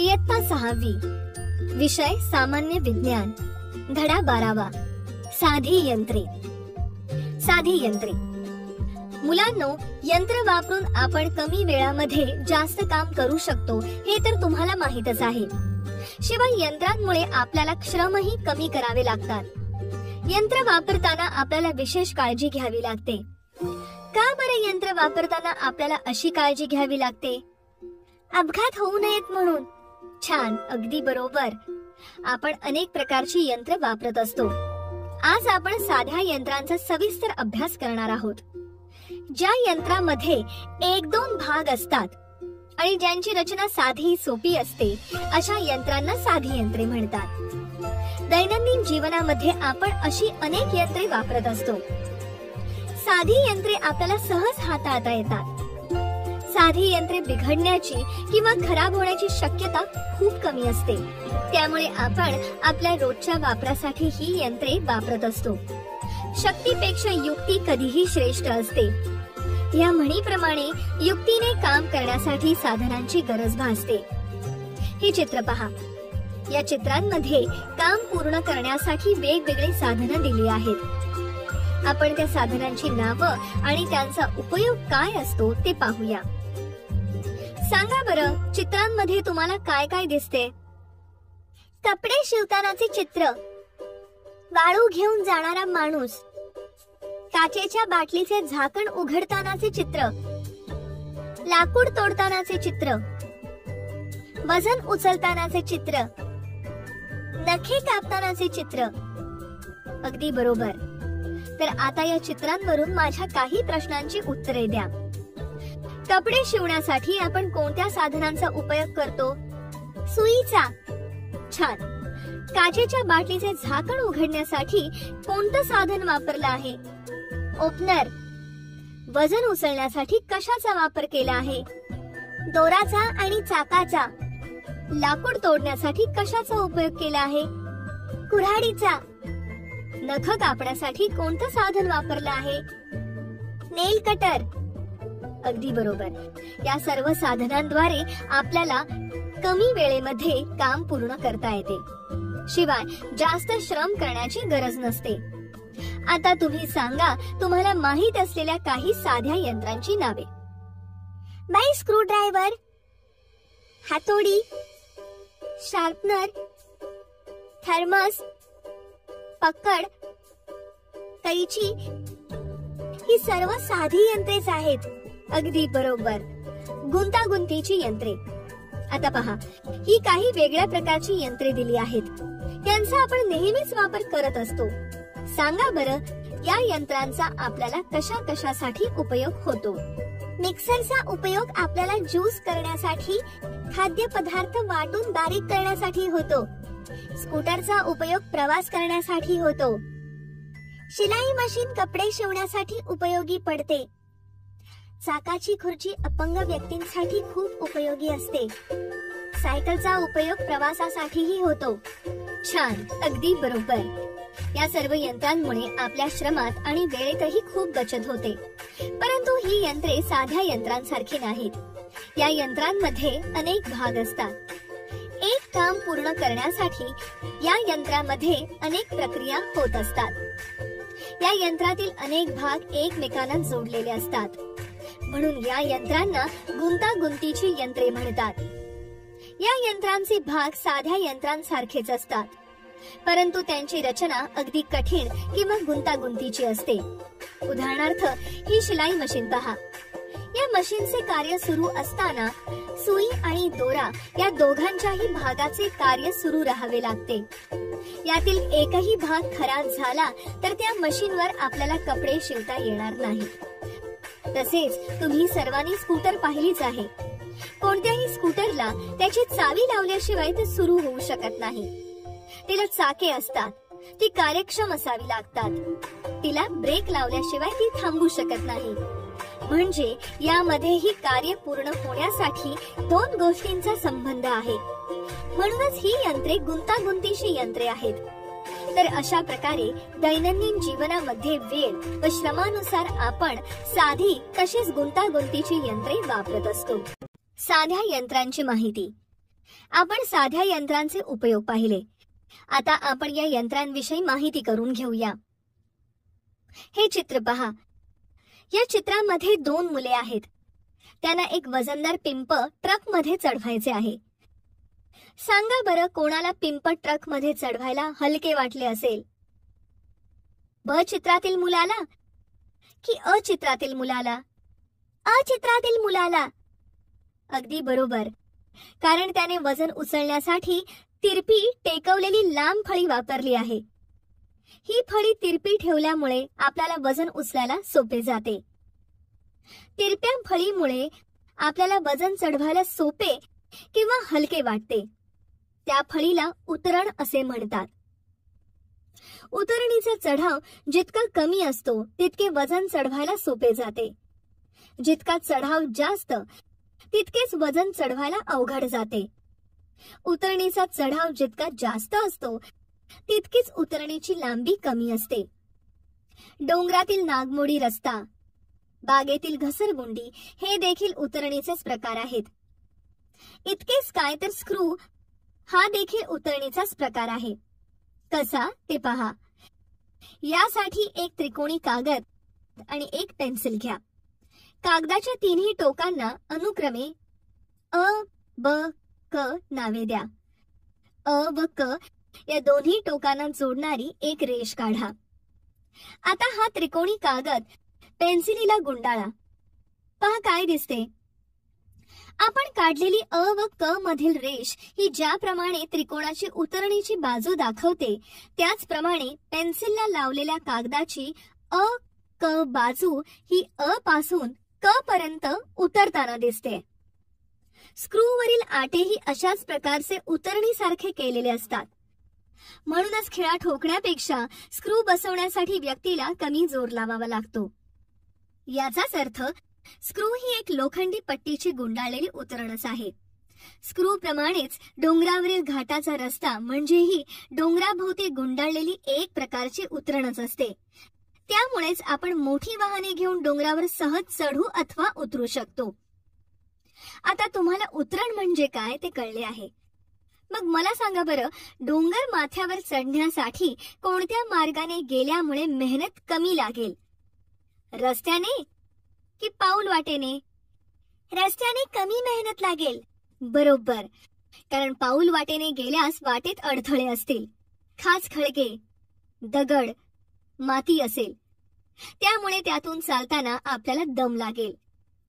इयत्ता 6वी, विषय सामान्य विज्ञान, धडा 12वा, साधी यंत्रे. साधी यंत्रे. मुलांनो, यंत्र वापरून आपण कमी वेळामध्ये जास्त काम करू शकतो हे तर तुम्हाला माहीतच आहे. शिवाय यंत्रांमुळे आपल्याला श्रमही कमी करावे लागतात. यंत्र वापरताना आपल्याला विशेष काळजी घ्यावी लागते. का बरं यंत्र वापरताना आपल्याला अशी काळजी घ्यावी लागते? अपघात होऊ नयेत म्हणून. छान, अगदी बरोबर. आपण अनेक प्रकारची यंत्र वापरत असतो. आज आपण साध्या यंत्रांचा सविस्तर अभ्यास करणार आहोत. ज्या यंत्रामध्ये 1-2 भाग असतात आणि ज्यांची रचना साधी सोपी असते अशा यंत्रांना साधी यंत्रे म्हणतात. दैनंदिन जीवनामध्ये आपण अशी अनेक यंत्रे वापरत असतो. साधी यंत्रे आपल्याला सहज हाताळता येतात. साधी यंत्रे बिघडण्याची किंवा खराब होण्याची शक्यता खूप कमी असते. त्यामुळे आपण आपल्या रोजच्या वापरासाठी ही यंत्रे वापरत असतो. शक्तीपेक्षा युक्ती कधीही श्रेष्ठ असते. या म्हणीप्रमाणे युक्तीने काम करण्यासाठी साधनांची गरज भासते. हे चित्र पहा. या चित्रांमध्ये काम पूर्ण करण्यासाठी वेगवेगळे साधनं दिली आहेत. आपण त्या साधनांची नावं आणि त्यांचा उपयोग काय असतो ते पाहूया. सांगा बरं, चित्रांमध्ये तुम्हाला काय काय दिसते? कपडे शिवतानाचे चित्र, वाळू घेऊन जाणारा माणूस, काचेच्या बाटलीचे झाकण उघडतानाचे चित्र, लाकूड तोडतानाचे चित्र, वजन उचलतानाचे चित्र, नखे कापतानाचे चित्र. अगदी बरोबर. तर आता या चित्रांवरून माझ्या काही प्रश्नांची उत्तरे द्या. कपडे शिवण्यासाठी आपण कोणत्या साधनांचा उपयोग करतो? सुईचा. छान. काचेच्या बाटलीचे झाकण उघडण्यासाठी कोणतं साधन वापरलं आहे? ओपनर. वजन उचलण्यासाठी कशाचा वापर केला आहे? दोराचा आणि चाकाचा. लाकूड तोडण्यासाठी कशाचा उपयोग केला आहे? कुऱ्हाडीचा. नख कापण्यासाठी कोणतं साधन वापरलं आहे? नेल कटर. अगदी बरोबर. या सर्व साधनांद्वारे आपल्याला कमी वेळेमध्ये काम पूर्ण करता येते. शिवाय जास्त श्रम करण्याची गरज नसते. आता तुम्ही सांगा, तुम्हाला माहित असलेल्या काही साध्या यंत्रांची नावे. बाई, स्क्रूड्रायव्हर, हातोडी, शार्पनर, थर्मस, पकड, कैची. ही सर्व साधी यंत्रेच आहेत. अगदी बरोबर. गुंतागुंतीची यंत्रे. आता पहा, ही काही वेगळ्या प्रकारची यंत्रे दिली आहेत. त्यांचा आपण नेहमीच वापर करत असतो. सांगा बरं, या यंत्रांचा आपल्याला कशा कशासाठी उपयोग होतो? मिक्सरचा उपयोग आपल्याला ज्यूस करण्यासाठी, खाद्यपदार्थ वाटून बारीक करण्यासाठी होतो. स्कूटरचा उपयोग प्रवास करण्यासाठी होतो. शिलाई मशीन कपडे शिवण्यासाठी उपयोगी पडते. चाकाची खुर्ची अपंग व्यक्तींसाठी खूप उपयोगी असते. सायकलचा उपयोग प्रवासासाठीही होतो. छान, अगदी बरोबर. या सर्व यंत्रांमुळे आपल्या श्रमात आणि वेळेतही खूप बचत होते. परंतु ही यंत्रे साध्या यंत्रांसारखी नाहीत. या यंत्रांमध्ये अनेक भाग असतात. एक काम पूर्ण करण्यासाठी या यंत्रामध्ये अनेक प्रक्रिया होत असतात. या यंत्रातील अनेक भाग एकमेकांना जोडलेले असतात. म्हणून या यंत्रांना गुंतागुंतीची यंत्रे म्हणतात. या यंत्रांचे भाग साध्या यंत्रांसारखेच असतात, परंतु त्यांची रचना अगदी कठीण किंवा गुंतागुंतीची असते. उदाहरणार्थ, ही शिलाई मशीन पहा. या मशीनचे कार्य सुरू असताना सुई आणि दोरा या दोघांच्याही भागाचे कार्य सुरू राहावे लागते. यातील एकही भाग खराब झाला तर त्या मशीनवर आपल्याला कपडे शिवता येणार नाही. तसेच तुम्ही सर्वांनी स्कूटर पाहिलीच आहे. कोणत्याही स्कूटरला त्याची चावी लावल्याशिवाय ते सुरू होऊ शकत नाही. तिला चाके असतात, ती कार्यक्षम असावी लागतात. तिला ब्रेक लावल्याशिवाय ती थांबू शकत नाही. म्हणजे यामध्येही कार्य पूर्ण होण्यासाठी दोन गोष्टींचा संबंध आहे. म्हणूनच ही यंत्रे गुंतागुंतीची यंत्रे आहेत. तर अशा प्रकारे दैनंदिन जीवनामध्ये वेळ व श्रमानुसार आपण साधी तसेच गुंतागुंतीची यंत्रे वापरत असतो. साध्या यंत्रांची माहिती. आपण साध्या यंत्रांचे उपयोग पाहिले. आता आपण या यंत्रांविषयी माहिती करून घेऊया. हे चित्र पहा. या चित्रामध्ये 2 मुले आहेत. त्यांना एक वजनदार पिंप ट्रक मध्ये चढवायचे आहे. सांगा बरं, कोणाला पिंप ट्रक मध्ये चढवायला हलके वाटले असेल? ब चित्रातील मुलाला की अ चित्रातील मुलाला? अ चित्रातील मुलाला. अगदी बरोबर, कारण त्याने वजन उचलण्यासाठी तिरपी टेकवलेली लांब फळी वापरली आहे. ही फळी तिरपी ठेवल्यामुळे आपल्याला वजन उचलायला सोपे जाते. तिरप्या फळीमुळे आपल्याला वजन चढवायला सोपे किंवा हलके वाटते. त्या फळीला उतरण असे म्हणतात. उतरणीचा चढाव जितका कमी असतो तितके वजन चढवायला सोपे जाते. जितका चढाव जास्त तितकेच वजन चढवायला अवघड जाते. उतरणीचा चढाव जितका जास्त असतो तितकीच उतरणीची लांबी कमी असते. डोंगरातील नागमोडी रस्ता, बागेतील घसरगुंडी हे देखील उतरणीचेच प्रकार आहेत. इतकेच काय तर स्क्रू हा देखील उतरणीचाच प्रकार आहे. कसा ते पहा. यासाठी एक त्रिकोणी कागद आणि एक पेन्सिल घ्या. कागदाच्या 3ही टोकांना अनुक्रमे अ, ब, क नावे द्या. अ व क या दोन्ही टोकांना जोडणारी एक रेष काढा. आता हा त्रिकोणी कागद पेन्सिलीला गुंडाळा. पहा काय दिसते. आपण काढलेली अ व क मधील रेष ही ज्याप्रमाणे त्रिकोणाची उतरणीची बाजू दाखवते त्याचप्रमाणे पेन्सिलला लावलेल्या कागदाची अ क बाजू ही अ पासून क पर्यंत उतरताना दिसते. स्क्रूवरील आटेही अशाच प्रकारचे उतरणीसारखे केलेले असतात. म्हणूनच खिळा ठोकण्यापेक्षा स्क्रू बसवण्यासाठी व्यक्तीला कमी जोर लावावा लागतो. याचाच अर्थ स्क्रू ही एक लोखंडी पट्टीची गुंडाळलेली उतरणच आहे. स्क्रू प्रमाणेच डोंगरावरील घाटाचा रस्ता म्हणजेही डोंगराभोवती गुंडाळलेली एक प्रकारची उतरणच असते. त्यामुळेच आपण मोठी वाहने घेऊन डोंगरावर सहज चढू अथवा उतरू शकतो. आता तुम्हाला उतरण म्हणजे काय ते कळले आहे. मग मला सांगा बरं, डोंगर माथ्यावर चढण्यासाठी कोणत्या मार्गाने गेल्यामुळे मेहनत कमी लागेल? रस्त्याने की पाऊल वाटेने? रस्त्याने कमी मेहनत लागेल. बरोबर, कारण पाऊल वाटेने गेल्यास वाटेत अडथळे असतील, खाच खळगे, दगड, माती असेल. त्यामुळे त्यातून चालताना आपल्याला दम लागेल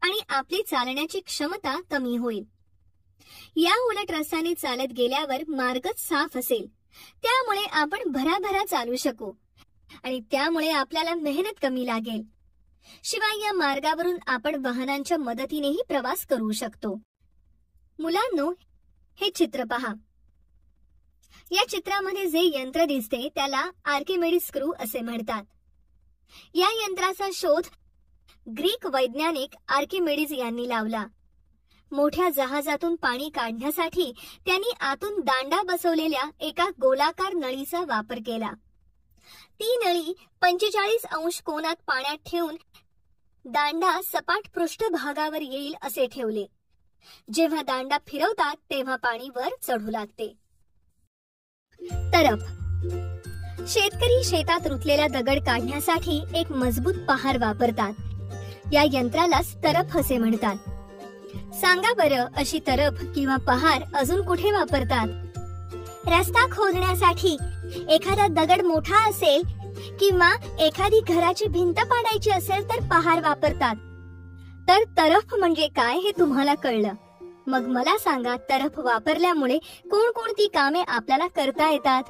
आणि आपली चालण्याची क्षमता कमी होईल. या उलट रस्त्याने चालत गेल्यावर मार्गच साफ असेल. त्यामुळे आपण भराभरा चालू शकू आणि त्यामुळे आपल्याला मेहनत कमी लागेल. शिवाय या मार्गावरून आपण वाहनांच्या मदतीनेही प्रवास करू शकतो. मुलांनो, हे चित्र पहा. या चित्रामध्ये जे यंत्र दिसते त्याला आर्किमेडीज स्क्रू असे म्हणतात. या यंत्राचा शोध ग्रीक वैज्ञानिक आर्किमेडीज यांनी लावला. मोठ्या जहाजातून पाणी काढण्यासाठी त्यांनी आतून दांडा बसवलेल्या एका गोलाकार नळीचा वापर केला. ती नळी 45 अंश कोनात पाण्यात ठेवून दांडा सपाट पृष्ठभागावर येईल असे ठेवले. जेव्हा दांडा फिरवतात तेव्हा पाणी वर चढू लागते. तरफ. शेतकरी शेतात रुतलेला दगड काढण्यासाठी एक मजबूत पहार वापरतात. या यंत्रालाच तरफ असे म्हणतात. सांगा बरं, अशी तरफ किंवा पहार अजून कुठे वापरतात? रस्ता खोदण्यासाठी. एखादा दगड मोठा असेल किंवा एखादी घराची भिंत पाडायची असेल तर पहार वापरतात. तर तरफ म्हणजे काय हे तुम्हाला कळलं. मग मला सांगा, तरफ वापरल्यामुळे कोणकोणती कामे आपल्याला करता येतात?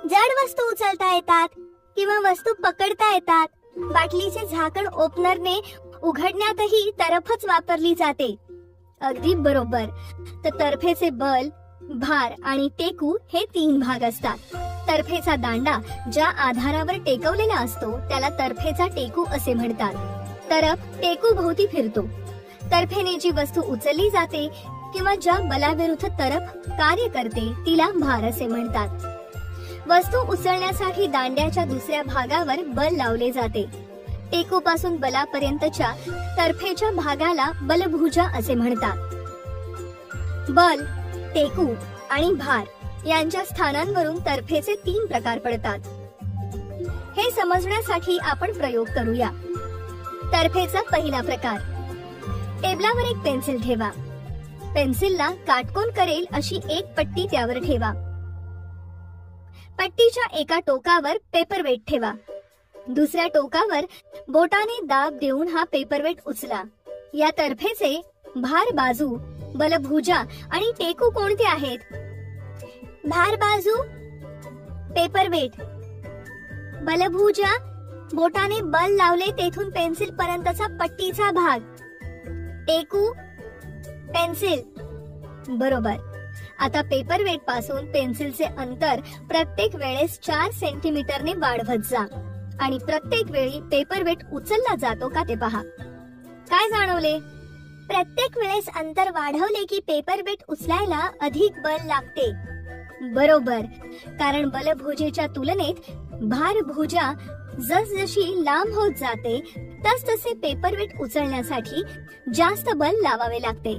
जड वस्तू उचलता येतात किंवा वस्तू पकडता येतात. बाटलीचे झाकण ओपनरने उघडण्यातही तरफच वापरली जाते. अगदी बरोबर. तर तर्फेचे बल, भार आणि टेकू हे 3 भाग असतात. तर्फेचा दांडा ज्या आधारावर टेकवलेला असतो त्याला तर्फेचा टेकू असे म्हणतात. तरफ टेकू भोवती फिरतो. तर्फेने जी वस्तू उचलली जाते किंवा ज्या बलाविरुद्ध तरफ कार्य करते तिला भार असे म्हणतात. वस्तू उचलण्यासाठी दांड्याच्या दुसऱ्या भागावर बल लावले जाते. टेकूपासून बलापर्यंतच्या तर्फेच्या भागाला बलभुजा असे म्हणतात. बल टेकू आणि भार यांच्या स्थानांवरून तर्फेचे 3 प्रकार पडतात. हे समजण्यासाठी आपण प्रयोग करूया. तर्फेचा पहिला प्रकार. टेबलावर एक पेन्सिल ठेवा. पेन्सिलला काटकोन करेल अशी एक पट्टी त्यावर ठेवा. पट्टीच्या एका टोकावर पेपरवेट ठेवा. दुसऱ्या टोकावर बोटाने दाब देऊन हा पेपरवेट उचला. या तर्फेचे भार बाजू, बलभुजा आणि टेकू कोणते आहेत? भार बाजू, पेपरवेट. बलभुजा, बोटाने बल लावले तेथून पेन्सिल पर्यंतचा पट्टीचा भाग. टेकू, पेन्सिल. बरोबर. आता पेपरवेट पासून पेन्सिलचे अंतर प्रत्येक वेळेस 4 सेंटीमीटरने वाढवत जा आणि प्रत्येक वेळी पेपरवेट उचलला जातो का ते पहा. काय जाणवले? प्रत्येक वेळेस अंतर वाढवले की पेपरवेट उचलायला अधिक बल लागते. बरोबर, कारण बलभुजेच्या तुलनेत भारभुजा जसजशी लांब होत जाते तसतसे पेपरवेट उचलण्यासाठी जास्त बल लावावे लागते.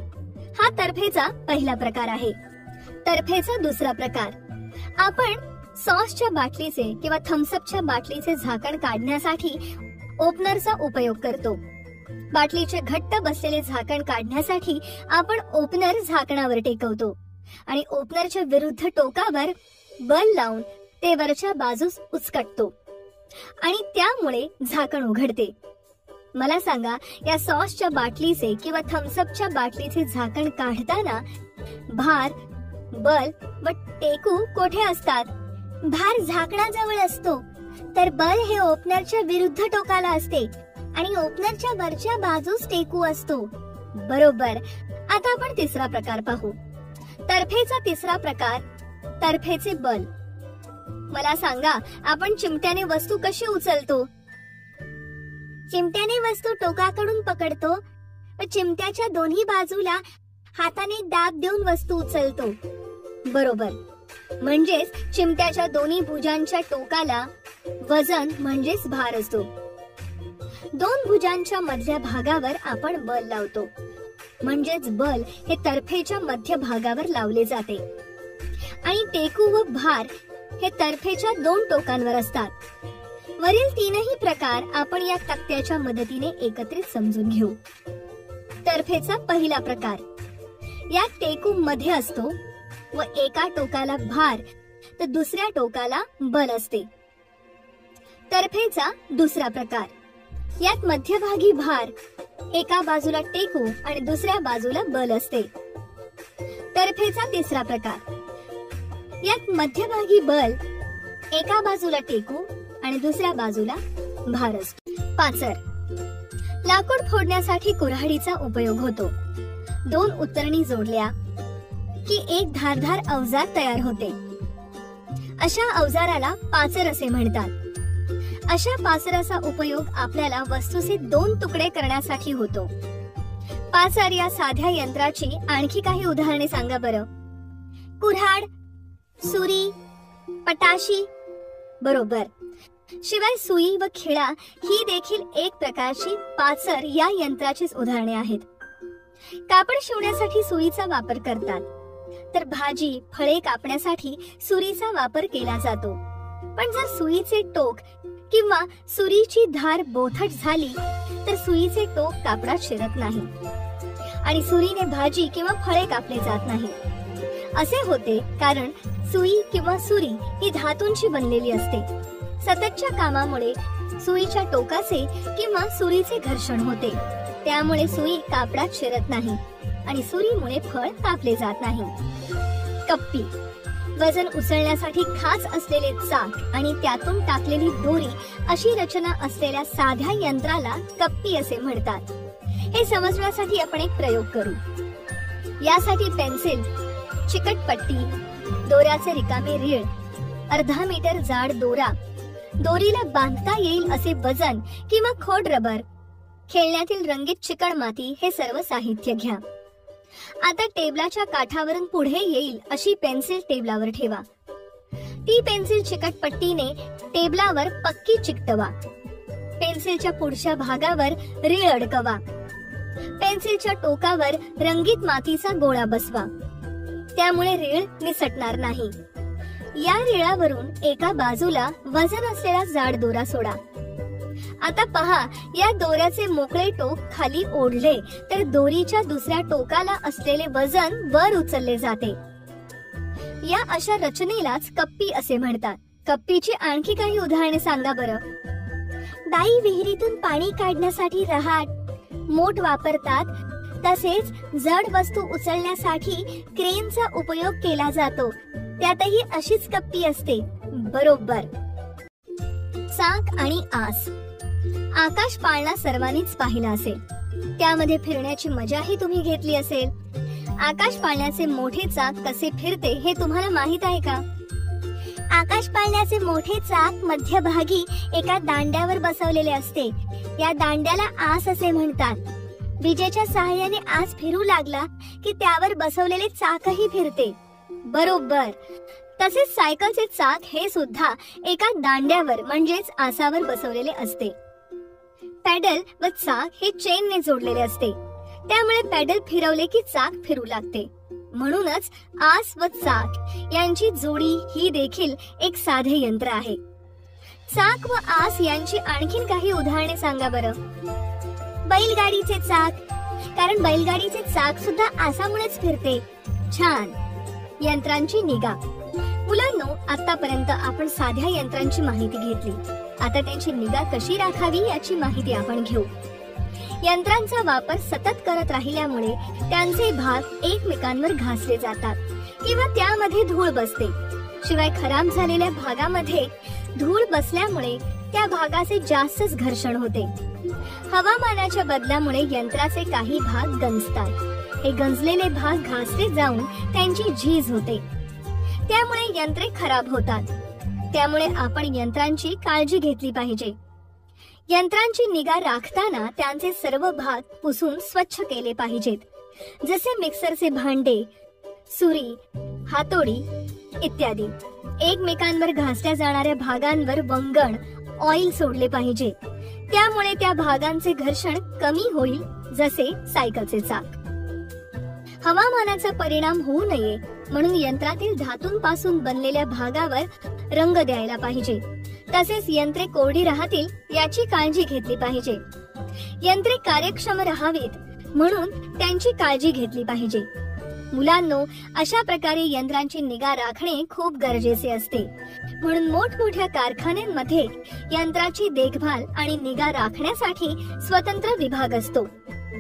हा तर्फेचा पहिला प्रकार आहे. तर्फेचा दुसरा प्रकार. आपण सॉसच्या बाटलीचे किंवा थम्सअपच्या बाटलीचे झाकण काढण्यासाठी ओपनरचा उपयोग करतो. बाटलीचे घट्ट बसलेले झाकण काढण्यासाठी आपण ओपनर झाकणावर टेकवतो आणि ओपनरच्या विरुद्ध टोकावर बल लावून ते वरच्या बाजूस उचकटतो आणि त्यामुळे झाकण उघडते. मला सांगा, या सॉसच्या बाटलीचे किंवा थम्सअपच्या बाटलीचे झाकण काढताना भार, बल व टेकू कोठे असतात? भार झाकणाजवळ असतो, तर बल हे ओपनरच्या विरुद्ध टोकाला असते आणि ओपनरच्या वरच्या बाजूस टेकू असतो. बरोबर. आता आपण तिसरा प्रकार पाहू. तर्फेचा तिसरा प्रकार, तर्फेचे बल. मला सांगा, आपण चिमट्याने वस्तू कशी उचलतो? चिमट्याने वस्तू टोकाकडून पकडतो व चिमट्याच्या दोन्ही बाजूला हाताने दाब देऊन वस्तू उचलतो. बरोबर. म्हणजेच चिमट्याच्या दोन्ही भुजांच्या टोकाला वजन म्हणजेच भार असतो. 2 भुजांच्या मधल्या भागावर आपण बल लावतो, म्हणजेच बल हे तर्फेच्या मध्य भागावर लावले जाते आणि टेकू व भार हे तर्फेच्या 2 टोकांवर असतात. वरील 3ही प्रकार आपण या तक्त्याच्या मदतीने एकत्रित समजून घेऊ. तर्फेचा पहिला प्रकार. या टेकू मध्ये असतो व एका टोकाला भार तर दुसऱ्या टोकाला बल असते. तर्फेचा दुसरा प्रकार. यात मध्यभागी भार, एका बाजूला टेकू आणि दुसऱ्या बाजूला बल असते. तर्फेचा तिसरा प्रकार. यात मध्यभागी बल, एका बाजूला टेकू आणि दुसऱ्या बाजूला भार असतो. पाचर. लाकूड फोडण्यासाठी कुऱ्हाडीचा उपयोग होतो. 2 उतरणी जोडल्या की एक धारदार अवजार तयार होते. अशा अवजाराला पाचर असे म्हणतात. अशा पाचराचा उपयोग आपल्याला वस्तूचे 2 तुकडे करण्यासाठी होतो. पाचर या साध्या यंत्राची आणखी काही उदाहरणे सांगा बरं. कुऱ्हाड, सुरी, पटाशी. बरोबर. शिवाय सुई व खिळा ही देखील एक प्रकारची पाचर या यंत्राचीच उदाहरणे आहेत. कापड शिवण्यासाठी सुईचा वापर करतात, तर भाजी, फळे कापण्यासाठी सुरीचा वापर केला जातो. पण जर सुईचे टोक किंवा सुरीची धार बोथट झाली तर सुईचे टोक कापडात शिरत नाही आणि सुरीने भाजी किंवा फळे कापले जात नाही. असे होते कारण सुई किंवा सुरी ही धातूंची बनलेली असते. सततच्या कामामुळे सुईच्या टोकाचे किंवा सुरीचे घर्षण होते, त्यामुळे सुई कापडात शिरत नाही आणि सुरीमुळे फळ कापले जात नाही. कप्पी. वजन उचलण्यासाठी खाच असलेले चाक आणि त्यातून टाकलेली दोरी अशी रचना असलेल्या साध्या यंत्राला कप्पी असे म्हणतात. हे समजण्यासाठी आपण एक प्रयोग करू. यासाठी पेन्सिल, चिकट पट्टी, दोऱ्याचे रिकामे रीळ, अर्धा मीटर जाड दोरा, दोरीला बांधता येईल असे वजन किंवा खोड रबर, खेळण्यातील रंगीत चिकण माती हे सर्व साहित्य घ्या. आता टेबलाच्या काठावरून पुढे येईल अशी पेन्सिल टेबलावर ठेवा. ती पेन्सिल चिकट पट्टीने टेबलावर पक्की चिकटवा. पेन्सिलच्या पुढच्या भागावर रीळ अडकवा. पेन्सिलच्या टोकावर रंगीत मातीचा गोळा बसवा. त्यामुळे रीळ निसटणार नाही. या रीळावरून एका बाजूला वजन असलेला जाड दोरा सोडा. आता पहा, या दोऱ्याचे मोकळे टोक खाली ओढले तर दोरीच्या दुसऱ्या टोकाला असलेले वजन वर उचलले जाते. या अशा रचनेलाच कप्पी असे म्हणतात. कप्पीची आणखी काही उदाहरणे सांगा बरं. बाई विहिरीतून पाणी काढण्यासाठी रहाट, मोठ वापरतात. तसेच जड वस्तू उचलण्यासाठी क्रेनचा उपयोग केला जातो. त्यातही अशीच कप्पी असते. बरोबर. चाक आणि आस. आकाश पाळणा सर्वांनीच पाहिला असेल. त्यामध्ये फिरण्याची मजाही तुम्ही घेतली असेल. आकाश पाळण्याचे मोठे चाक कसे फिरते हे तुम्हाला माहित आहे का? आकाश पाळण्याचे मोठे चाक मध्यभागी एका दांड्यावर बसवलेले असते. या दांड्याला आस असे म्हणतात. विजेच्या सहाय्याने आस फिरू लागला की त्यावर बसवलेले चाकही फिरते. बरोबर. तसेच सायकलचे चाक हे सुद्धा एका दांड्यावर म्हणजेच आसावर बसवलेले असते. पॅडल व चाक हे चेनने जोडलेले असते. त्यामुळे पॅडल फिरवले की चाक फिरू लागते. म्हणूनच आस व चाक यांची जोडी ही देखील एक साधे यंत्र आहे. चाक व आस यांची आणखीन काही उदाहरणे सांगा बरं. बैलगाडीचे चाक, कारण बैलगाडीचे चाक सुद्धा आसामुळेच फिरते. छान. यंत्रांची निगा. मुलांनो, आतापर्यंत आपण साध्या यंत्रांची माहिती घेतली. आता त्यांची निगा कशी राखावी याची माहिती आपण घेऊ. यंत्रांचा वापर सतत करत राहिल्यामुळे त्यांचे भाग एकमेकांवर घासले जातात किंवा त्यामध्ये धूळ बसते. शिवाय खराब झालेल्या भागामध्ये धूळ बसल्यामुळे त्या भागाचे जास्तच घर्षण होते. हवामानाच्या बदलामुळे यंत्राचे काही भाग गंजतात. हे गंजलेले भाग घासले जाऊन त्यांची झीज होते. त्यामुळे यंत्रे खराब होतात. त्यामुळे आपण यंत्रांची काळजी घेतली पाहिजे. यंत्रांची निगा राखताना त्यांचे सर्व भाग पुसून स्वच्छ केले पाहिजेत. जसे मिक्सरचे भांडे, सुरी, हातोडी इत्यादी. एकमेकांवर घासल्या जाणाऱ्या भागांवर वंगण, ऑइल सोडले पाहिजे. त्यामुळे त्या भागांचे घर्षण कमी होईल. जसे सायकलचे चाक. हवामानाचा परिणाम होऊ नये म्हणून यंत्रातील धातूंपासून बनलेल्या भागावर रंग द्यायला पाहिजे. तसेच यंत्रे कोरडी राहतील याची काळजी घेतली पाहिजे. यंत्रे कार्यक्षम राहावीत म्हणून त्यांची काळजी घेतली पाहिजे. मुलांनो, अशा प्रकारे यंत्रांची निगा राखणे खूप गरजेचे असते. म्हणून मोठमोठ्या कारखान्यांमध्ये यंत्राची देखभाल आणि निगा राखण्यासाठी स्वतंत्र विभाग असतो.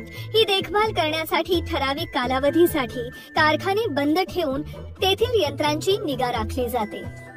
ही देखभाल करण्यासाठी ठराविक कालावधीसाठी कारखाने बंद ठेवून तेथील यंत्रांची निगा राखली जाते.